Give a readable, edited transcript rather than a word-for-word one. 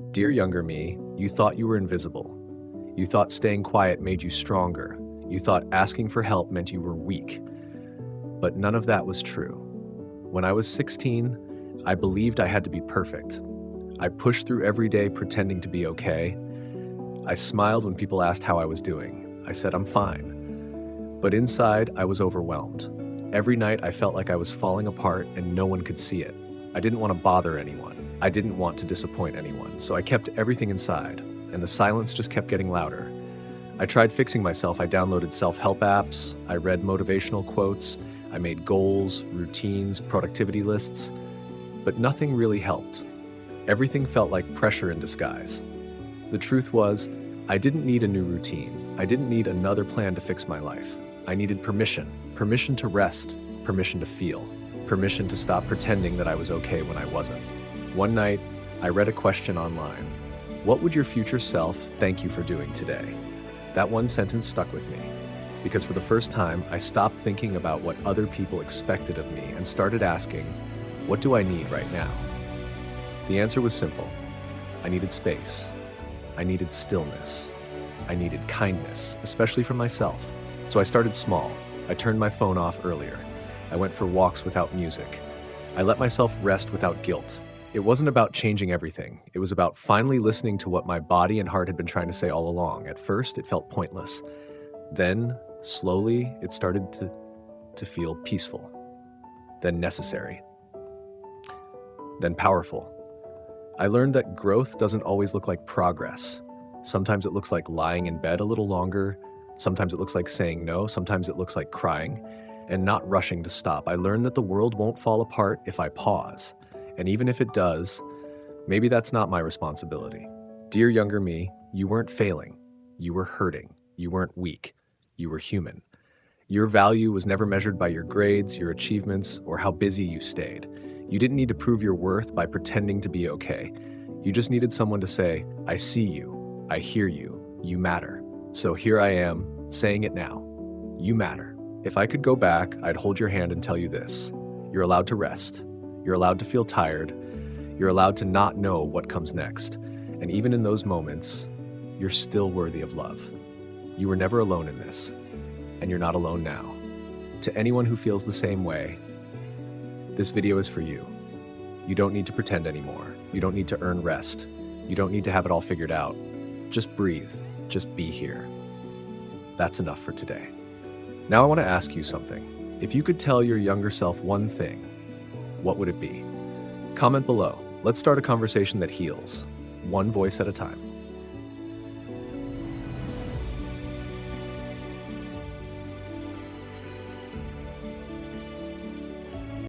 Dear younger me, you thought you were invisible. You thought staying quiet made you stronger. You thought asking for help meant you were weak. But none of that was true. When I was 16, I believed I had to be perfect. I pushed through every day pretending to be okay. I smiled when people asked how I was doing. I said I'm fine. But inside, I was overwhelmed. Every night, I felt like I was falling apart and no one could see it. I didn't want to bother anyone. I didn't want to disappoint anyone, so I kept everything inside, and the silence just kept getting louder. I tried fixing myself. I downloaded self-help apps, I read motivational quotes, I made goals, routines, productivity lists, but nothing really helped. Everything felt like pressure in disguise. The truth was, I didn't need a new routine. I didn't need another plan to fix my life. I needed permission to rest, permission to feel, permission to stop pretending that I was okay when I wasn't. One night, I read a question online. What would your future self thank you for doing today? That one sentence stuck with me, because for the first time, I stopped thinking about what other people expected of me and started asking, what do I need right now? The answer was simple. I needed space. I needed stillness. I needed kindness, especially from myself. So I started small. I turned my phone off earlier. I went for walks without music. I let myself rest without guilt. It wasn't about changing everything. It was about finally listening to what my body and heart had been trying to say all along. At first, it felt pointless. Then, slowly, it started to feel peaceful. Then necessary. Then powerful. I learned that growth doesn't always look like progress. Sometimes it looks like lying in bed a little longer. Sometimes it looks like saying no. Sometimes it looks like crying and not rushing to stop. I learned that the world won't fall apart if I pause. And even if it does, maybe that's not my responsibility. Dear younger me, you weren't failing. You were hurting. You weren't weak. You were human. Your value was never measured by your grades, your achievements, or how busy you stayed. You didn't need to prove your worth by pretending to be okay. You just needed someone to say, I see you, I hear you, you matter. So here I am, saying it now. You matter. If I could go back, I'd hold your hand and tell you this. You're allowed to rest. You're allowed to feel tired. You're allowed to not know what comes next. And even in those moments, you're still worthy of love. You were never alone in this, and you're not alone now. To anyone who feels the same way, this video is for you. You don't need to pretend anymore. You don't need to earn rest. You don't need to have it all figured out. Just breathe. Just be here. That's enough for today. Now I want to ask you something. If you could tell your younger self one thing, what would it be? Comment below. Let's start a conversation that heals, one voice at a time.